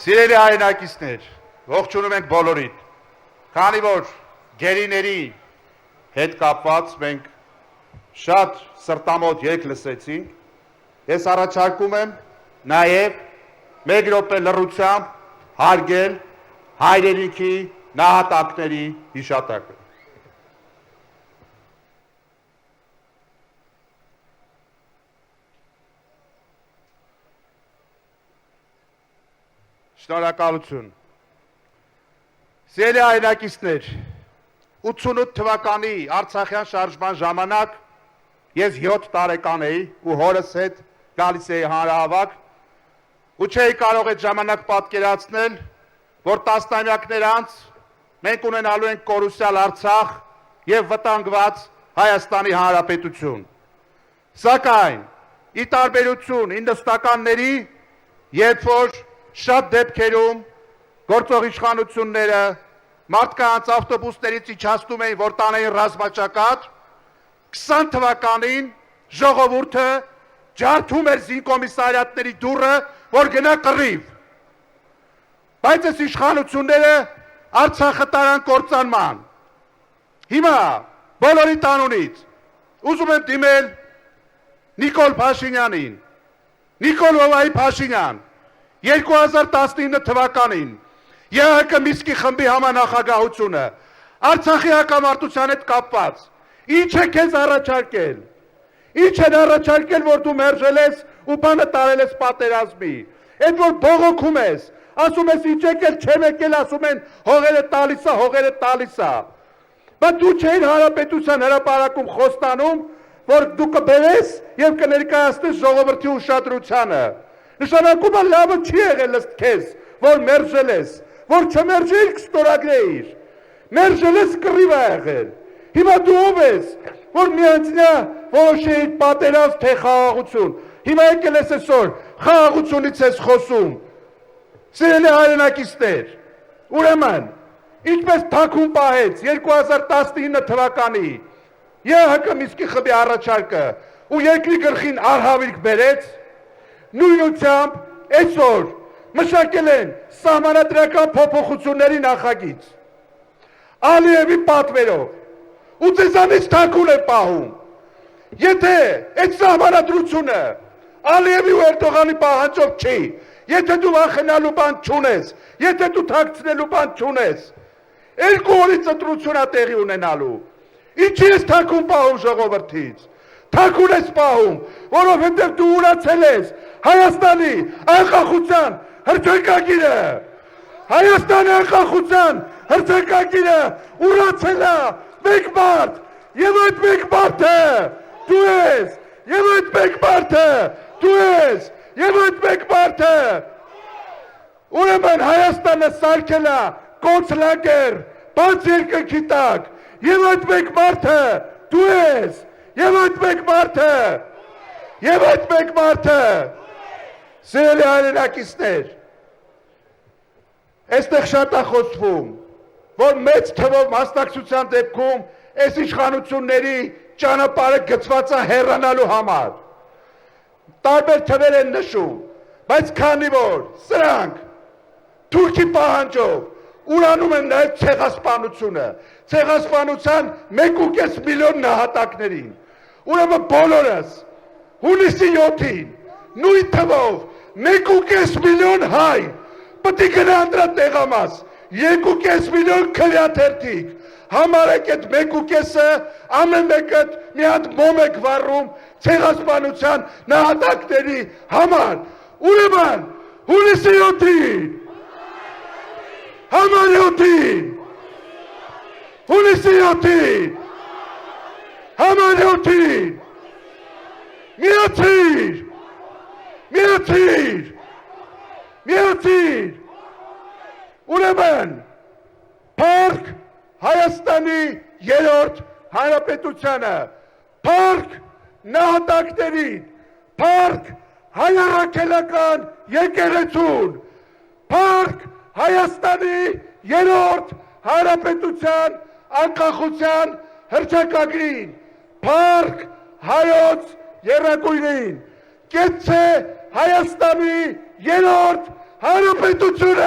Սիրելի հայրենակիցներ, ողջունում ենք բոլորին, քանի որ գերիների հետ կապված մենք շատ սրտամոտ երգ լսեցինք, ես առաջարկում եմ նաև մեկ րոպե լռությամբ հարգել հայրենիքի նահատակների հիշատակը։ Շնորհակալություն։ Սիրելի հայրենակիցներ, 88 թվականի Արցախյան շարժման ժամանակ ես 7 տարեկան էի ու հորս հետ գալիս էի հանրահավաք ու չէի կարող այդ ժամանակ պատկերացնել, որ տասնամյակներ անց մենք ունենալու ենք կորուսյալ Արցախ եւ վտանգված Հայաստանի Հանրապետություն։ Սակայն ի տարբերություն 90-ականների, երբ որ շատ դեպքերում գործող իշխանությունները մարդկանց ավտոբուսներից իջացնում էին, որ տանեին ռազմաճակատ, 20 թվականին ժողովուրդը ջարդում էր զինկոմիսարիատների դուռը, որ գնա կռիվ։ Բայց այս իշխանությունները Արցախը տարան կործանման։ Հիմա բոլորի տանունից ուզում եմ դիմել Նիկոլ Փաշինյանին։ Նիկոլ Փաշինյան 2019 թվականին ԵՀԿ Միսկի խմբի համանախագահությունը Արցախի հակամարտության հետ կապված ինչ է քեզ առաջարկել։ Ինչ են առաջարկել, որ դու մերժել ես ու բանը տարել ես պատերազմի։ Այդ որ բողոքում ես, ասում ես ինչ եկել, չեմ եկել, ասում են հողերը տալիս է։ Բայց դու չէին Հանրապետության հրապարակում խոստանում, որ դու կբերես եւ կներկայացնես ժողովրդի ուշադրությանը։ Նշանակում է լավը չի եղել ըստ քեզ, որ մերժել ես, որ չմերժեիր կստորագրեիր, մերժել ես կռիվ է եղել։ Հիմա դու ով ես, որ միանձնյա որոշեիր պատերազմ թե խաղաղություն։ Հիմա եկել ես այսօր խաղաղությունից ես խոսում։ Սիրելի հայրենակիցներ, ուրեմն ինչպես թաքուն պահեց 2019 թվականի ԵՀԿ Միսկի խմբի առաջարկը ու երկրի գլխին արհավիրք բերեց, նույնությամբ այսօր մշակել են սահմանադրական փոփոխությունների նախագիծ Ալիևի պատվերով ու ձեզանից թաքուն է պահում։ Եթե այդ սահմանադրությունը Ալիևի ու Էրդողանի պահանջով չի, եթե դու վախենալու բան չունես, եթե դու թաքցնելու բան չունես, երկու օրից ընտրություն է տեղի ունենալու։ Ինչի ես թաքուն պահում ժողովրդից։ Թաքուն ես պահում, որովհետև դու ուրացել ես Հայաստանի անկախության հռչակագիրը։ Հայաստանի անկախության հռչակագիրը ուրացել է մեկ մարդ, եւ այդ մեկ մարդը դու ես, եւ այդ մեկ մարդը դու ես, եւ այդ մեկ մարդը։ Ուրեմն Հայաստանը սարքել է կոնցլագեր, բաց երկնքի տակ, եւ այդ մեկ մարդը դու ես, եւ այդ մեկ մարդը, եւ այդ մեկ մարդը։ Սիրելի հայրենակիցներ, այստեղ շատ է խոսվում, որ մեծ թվով մասնակցության դեպքում այս իշխանությունների ճանապարհը գծված է հեռանալու համար։ Տարբեր թվեր են նշում, բայց քանի որ սրանք թուրքի պահանջով ուրանում են նաև ցեղասպանությունը, ցեղասպանության 1.5 միլիոն նահատակներին, ուրեմն բոլորս հունիսի 7-ին նույն թվով 1.5 միլիոն հայ պետք է գնա դրա տեղամաս, 2.5 միլիոն քրյաթերթիկ, համարեք այդ 1.5-ը ամեն մեկը մի հատ մոմ եք վառում ցեղասպանության նահատակների համար։ Ուրեմն հունիսի 7-ին, համար 7-ին, հունիսի 7-ին, համար 7-ին, միացիր, ուրեմն փառք Հայաստանի երրորդ հանրապետությանը, փառք նահատակներին, փառք հայ առաքելական եկեղեցուն, փառք Հայաստանի երրորդ հանրապետության անկախության հռչակագրին, փառք հայոց եռագույնին, կեցցե Հայաստանի երրորդ Հանրապետությունը